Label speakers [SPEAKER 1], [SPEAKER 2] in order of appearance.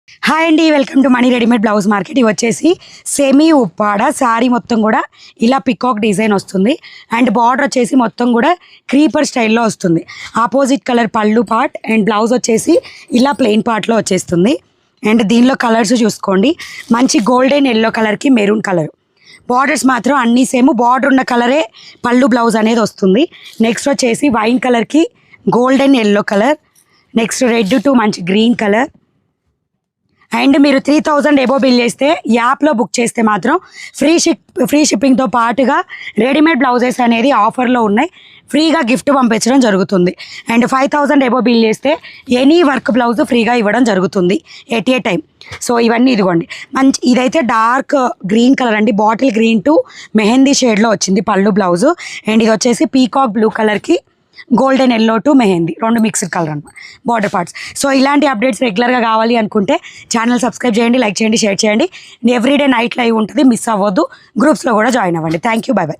[SPEAKER 1] Hi అండి, welcome to money readymade blouse market. ఇవి వచ్చేసి సెమీ ఉప్పాడ శారీ మొత్తం కూడా ఇలా పికాక్ డిజైన్ వస్తుంది. అండ్ బార్డర్ వచ్చేసి మొత్తం కూడా క్రీపర్ స్టైల్లో వస్తుంది. ఆపోజిట్ కలర్ పళ్ళు పార్ట్ అండ్ బ్లౌజ్ వచ్చేసి ఇలా ప్లెయిన్ పార్ట్లో వచ్చేస్తుంది. అండ్ దీనిలో కలర్స్ చూసుకోండి, మంచి గోల్డెన్ ఎల్లో కలర్కి మెరూన్ కలర్. బార్డర్స్ మాత్రం అన్నీ సేమ్, బార్డర్ ఉన్న కలరే పళ్ళు బ్లౌజ్ అనేది వస్తుంది. నెక్స్ట్ వచ్చేసి వైన్ కలర్కి golden yellow colour, next red to మంచి గ్రీన్ కలర్. అండ్ మీరు 3000 ఎబో బిల్ చేస్తే యాప్లో బుక్ చేస్తే మాత్రం ఫ్రీ షిప్పింగ్తో పాటుగా రెడీమేడ్ బ్లౌజెస్ అనేది ఆఫర్లో ఉన్నాయి, ఫ్రీగా గిఫ్ట్ పంపించడం జరుగుతుంది. అండ్ 5000 ఎబో బిల్ చేస్తే ఎనీ వర్క్ బ్లౌజ్ ఫ్రీగా ఇవ్వడం జరుగుతుంది ఎట్ ఏ టైం. సో ఇవన్నీ ఇదిగోండి, మంచి ఇదైతే డార్క్ గ్రీన్ కలర్ అండి, బాటిల్ గ్రీన్ టు మెహందీ షేడ్లో వచ్చింది పళ్ళు బ్లౌజు. అండ్ ఇది వచ్చేసి పీకాక్ బ్లూ కలర్కి గోల్డెన్ ఎల్లో టు మెహందీ, రెండు మిక్స్డ్ కలర్ అనమాట బార్డర్ పార్ట్స్. సో ఇలాంటి అప్డేట్స్ రెగ్యులర్గా కావాలి అనుకుంటే ఛానల్ సబ్స్క్రైబ్ చేయండి, లైక్ చేయండి, షేర్ చేయండి. ఎవ్రీడే నైట్ లైవ్ ఉంటుంది, మిస్ అవ్వద్దు. గ్రూప్స్లో కూడా జాయిన్ అవ్వండి. Thank you, by by.